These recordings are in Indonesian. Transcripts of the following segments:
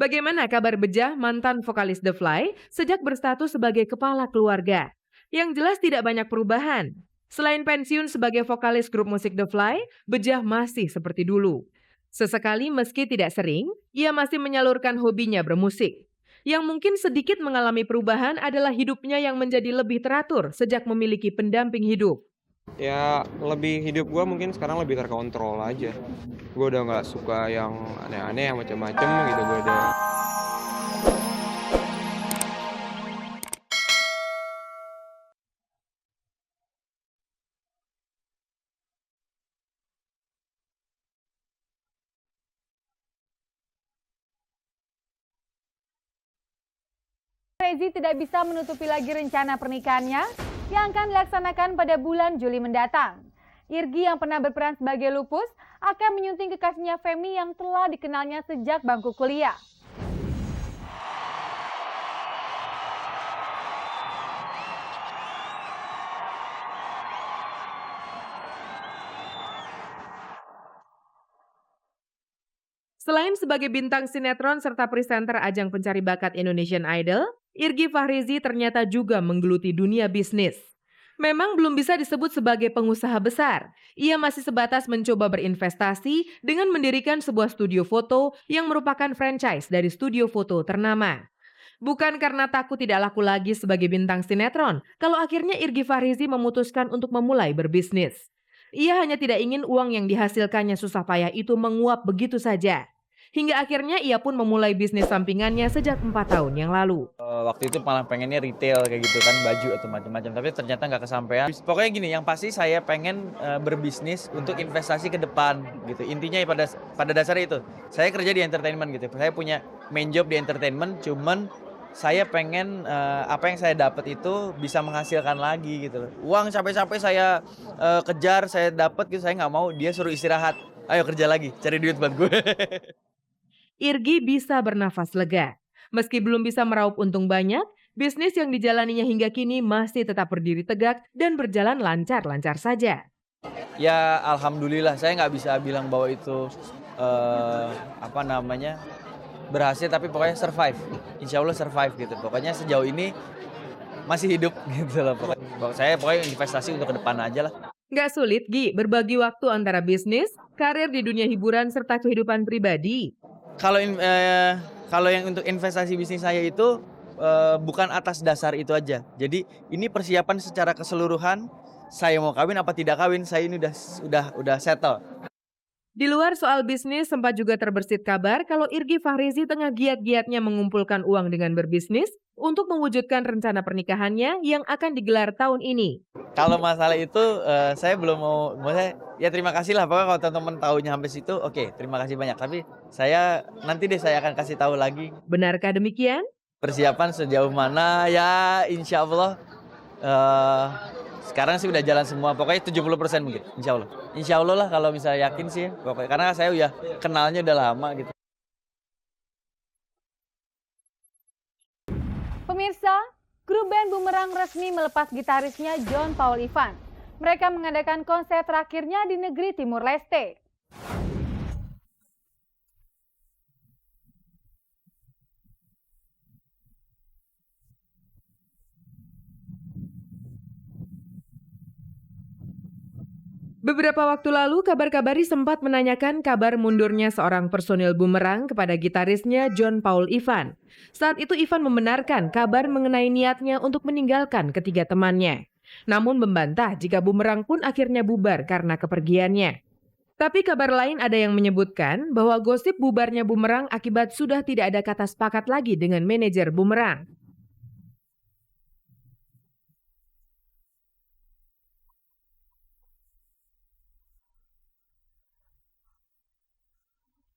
Bagaimana kabar Bejah, mantan vokalis The Fly, sejak berstatus sebagai kepala keluarga? Yang jelas tidak banyak perubahan. Selain pensiun sebagai vokalis grup musik The Fly, Bejah masih seperti dulu. Sesekali meski tidak sering, ia masih menyalurkan hobinya bermusik. Yang mungkin sedikit mengalami perubahan adalah hidupnya yang menjadi lebih teratur sejak memiliki pendamping hidup. Ya lebih hidup gue mungkin sekarang lebih terkontrol aja. Gue udah nggak suka yang aneh-aneh, yang macam-macam gitu, gue udah. Rezi tidak bisa menutupi lagi rencana pernikahannya yang akan dilaksanakan pada bulan Juli mendatang. Irgi yang pernah berperan sebagai Lupus akan menyunting kekasihnya Femi yang telah dikenalnya sejak bangku kuliah. Selain sebagai bintang sinetron serta presenter ajang pencari bakat Indonesian Idol, Irgi Fahrizi ternyata juga menggeluti dunia bisnis. Memang belum bisa disebut sebagai pengusaha besar. Ia masih sebatas mencoba berinvestasi dengan mendirikan sebuah studio foto yang merupakan franchise dari studio foto ternama. Bukan karena takut tidak laku lagi sebagai bintang sinetron, kalau akhirnya Irgi Fahrizi memutuskan untuk memulai berbisnis. Ia hanya tidak ingin uang yang dihasilkannya susah payah itu menguap begitu saja. Hingga akhirnya ia pun memulai bisnis sampingannya sejak 4 tahun yang lalu. Waktu itu malah pengennya retail kayak gitu kan, baju atau macam-macam, tapi ternyata nggak kesampaian. Pokoknya gini, yang pasti saya pengen berbisnis untuk investasi ke depan gitu. Intinya pada dasarnya itu. Saya kerja di entertainment gitu. Saya punya main job di entertainment, cuman saya pengen apa yang saya dapat itu bisa menghasilkan lagi gitu. Uang capek-capek saya kejar, saya dapat gitu, saya nggak mau. Dia suruh istirahat. Ayo kerja lagi, cari duit buat gue. Irgi bisa bernafas lega. Meski belum bisa meraup untung banyak, bisnis yang dijalaninya hingga kini masih tetap berdiri tegak dan berjalan lancar-lancar saja. Ya alhamdulillah, saya nggak bisa bilang bahwa itu berhasil, tapi pokoknya survive. Insya Allah survive gitu. Pokoknya sejauh ini masih hidup gitu loh. Pokoknya investasi untuk ke depan aja lah. Nggak sulit, Gi, berbagi waktu antara bisnis, karir di dunia hiburan, serta kehidupan pribadi. Kalau yang untuk investasi bisnis saya itu bukan atas dasar itu aja. Jadi ini persiapan secara keseluruhan. Saya mau kawin apa tidak kawin, saya ini udah settle. Di luar soal bisnis, sempat juga terbersit kabar kalau Irgi Fahrizi tengah giat-giatnya mengumpulkan uang dengan berbisnis untuk mewujudkan rencana pernikahannya yang akan digelar tahun ini. Kalau masalah itu saya belum mau, maksudnya ya terima kasih lah, pokoknya kalau teman-teman tahunya sampai situ, oke, terima kasih banyak. Tapi saya akan kasih tahu lagi. Benarkah demikian? Persiapan sejauh mana ya, insya Allah sekarang sih udah jalan semua, pokoknya 70% mungkin, insya Allah. Insya Allah lah kalau misalnya yakin sih, pokoknya karena saya udah kenalnya udah lama gitu. Pemirsa, grup band Bumerang resmi melepas gitarisnya John Paul Ivan. Mereka mengadakan konser terakhirnya di negeri Timur Leste. Beberapa waktu lalu, kabar-kabari sempat menanyakan kabar mundurnya seorang personil Bumerang kepada gitarisnya John Paul Ivan. Saat itu Ivan membenarkan kabar mengenai niatnya untuk meninggalkan ketiga temannya. Namun membantah jika Bumerang pun akhirnya bubar karena kepergiannya. Tapi kabar lain ada yang menyebutkan bahwa gosip bubarnya Bumerang akibat sudah tidak ada kata sepakat lagi dengan manajer Bumerang.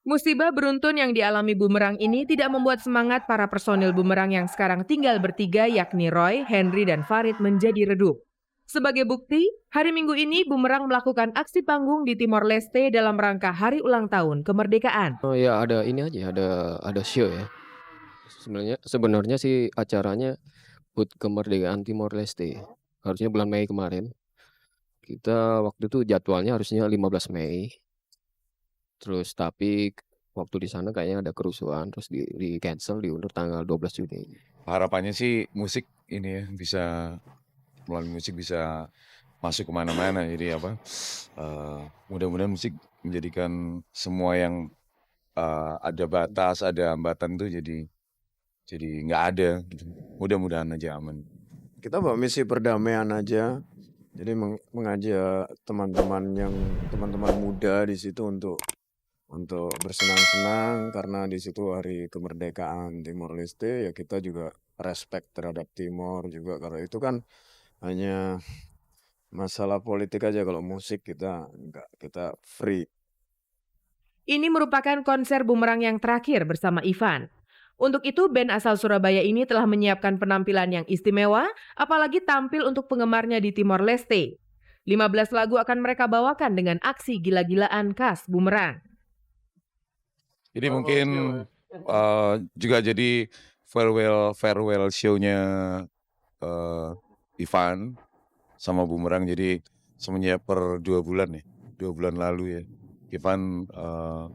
Musibah beruntun yang dialami Bumerang ini tidak membuat semangat para personil Bumerang yang sekarang tinggal bertiga yakni Roy, Henry, dan Farid menjadi redup. Sebagai bukti, hari Minggu ini Bumerang melakukan aksi panggung di Timor Leste dalam rangka hari ulang tahun kemerdekaan. Oh ya, ada ini aja, ada show ya. Sebenarnya sih acaranya HUT Kemerdekaan Timor Leste. Harusnya bulan Mei kemarin. Kita waktu itu jadwalnya harusnya 15 Mei. Terus tapi waktu di sana kayaknya ada kerusuhan terus di cancel diundur tanggal 12 Juni. Harapannya sih musik ini ya melalui musik bisa masuk kemana-mana. Jadi mudah-mudahan musik menjadikan semua yang ada batas, ada hambatan tuh jadi nggak ada. Gitu. Mudah-mudahan aja aman. Kita bawa misi perdamaian aja. Jadi mengajak teman-teman muda di situ untuk bersenang-senang karena di situ hari kemerdekaan Timor Leste, ya kita juga respect terhadap Timor juga. Kalau itu kan hanya masalah politik aja, kalau musik kita enggak, kita free. Ini merupakan konser Bumerang yang terakhir bersama Ivan. Untuk itu, band asal Surabaya ini telah menyiapkan penampilan yang istimewa, apalagi tampil untuk penggemarnya di Timor Leste. 15 lagu akan mereka bawakan dengan aksi gila-gilaan khas Bumerang. Jadi mungkin juga jadi farewell show-nya Ivan sama Bumerang. Jadi semenjak per 2 bulan ya, 2 bulan lalu ya, Ivan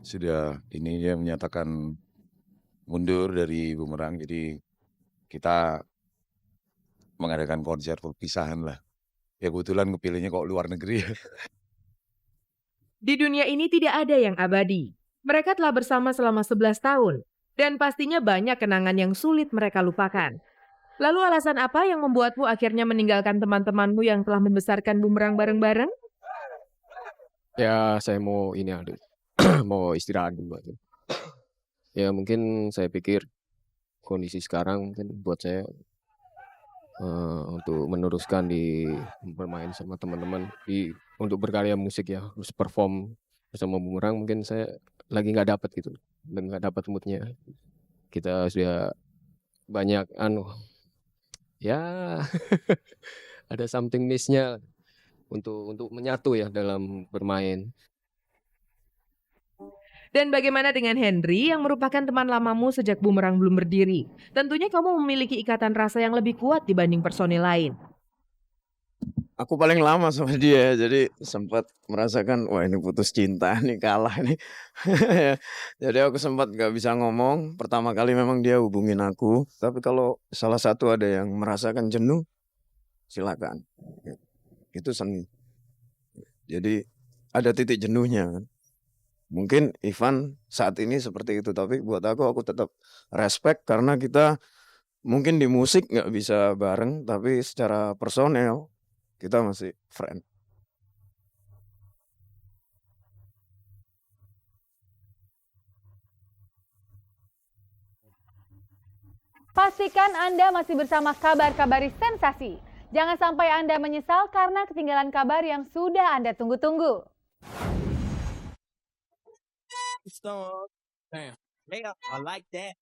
sudah dia menyatakan mundur dari Bumerang. Jadi kita mengadakan konser perpisahan lah. Ya kebetulan kepilihnya kok luar negeri ya. Di dunia ini tidak ada yang abadi. Mereka telah bersama selama 11 tahun. Dan pastinya banyak kenangan yang sulit mereka lupakan. Lalu alasan apa yang membuatmu akhirnya meninggalkan teman-temanmu yang telah membesarkan Bumerang bareng-bareng? Ya saya mau mau istirahat dulu aja. Ya mungkin saya pikir kondisi sekarang mungkin buat saya untuk meneruskan bermain sama teman-teman untuk berkarya musik ya, terus perform bersama Bumerang, mungkin saya lagi nggak dapat gitu, dan nggak dapat moodnya. Kita sudah banyak ya ada something miss-nya untuk menyatu ya dalam bermain. Dan bagaimana dengan Henry yang merupakan teman lamamu sejak Bumerang belum berdiri? Tentunya kamu memiliki ikatan rasa yang lebih kuat dibanding personil lain. Aku paling lama sama dia, jadi sempat merasakan, wah ini putus cinta nih, kalah nih. Jadi aku sempat gak bisa ngomong. Pertama kali memang dia hubungin aku, tapi kalau salah satu ada yang merasakan jenuh, silakan. Itu seni. Jadi ada titik jenuhnya kan. Mungkin Ivan saat ini seperti itu, tapi buat aku tetap respect karena kita mungkin di musik nggak bisa bareng, tapi secara personel kita masih friend. Pastikan Anda masih bersama Kabar-Kabari Sensasi. Jangan sampai Anda menyesal karena ketinggalan kabar yang sudah Anda tunggu-tunggu. Stop. Damn. Yeah, I like that.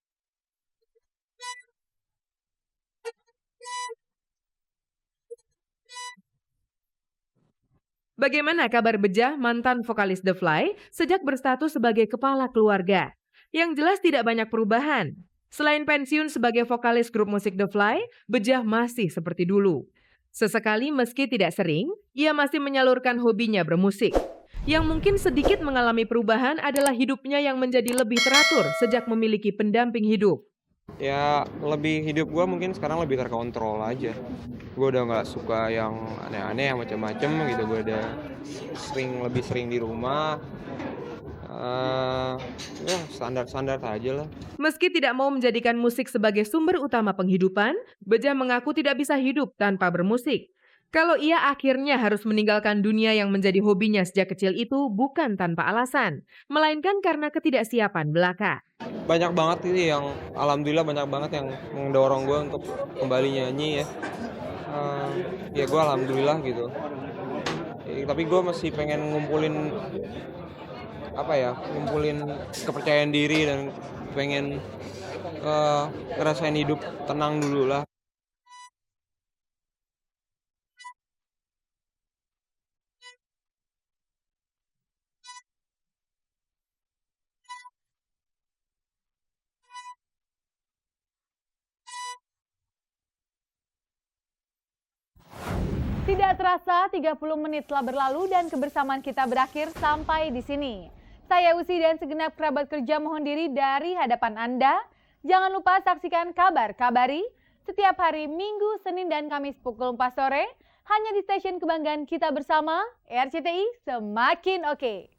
Bagaimana kabar Bejah, mantan vokalis The Fly, sejak berstatus sebagai kepala keluarga? Yang jelas tidak banyak perubahan. Selain pensiun sebagai vokalis grup musik The Fly, Bejah masih seperti dulu. Sesekali meski tidak sering, ia masih menyalurkan hobinya bermusik. Yang mungkin sedikit mengalami perubahan adalah hidupnya yang menjadi lebih teratur sejak memiliki pendamping hidup. Ya hidup gue mungkin sekarang lebih terkontrol aja. Gue udah nggak suka yang aneh-aneh, yang macam-macam gitu. Gue udah lebih sering di rumah. Ya standar-standar aja lah. Meski tidak mau menjadikan musik sebagai sumber utama penghidupan, Bejah mengaku tidak bisa hidup tanpa bermusik. Kalau ia akhirnya harus meninggalkan dunia yang menjadi hobinya sejak kecil itu bukan tanpa alasan, melainkan karena ketidaksiapan belaka. Banyak banget ini yang, alhamdulillah banyak banget yang mendorong gue untuk kembali nyanyi ya. Ya gue alhamdulillah gitu. Tapi gue masih pengen ngumpulin kepercayaan diri dan pengen ngerasain hidup tenang dulu lah. Tidak terasa 30 menit telah berlalu dan kebersamaan kita berakhir sampai di sini. Saya Usi dan segenap kerabat kerja mohon diri dari hadapan Anda. Jangan lupa saksikan Kabar Kabari setiap hari Minggu, Senin, dan Kamis pukul 4 sore hanya di stasiun kebanggaan kita bersama, RCTI Semakin Oke.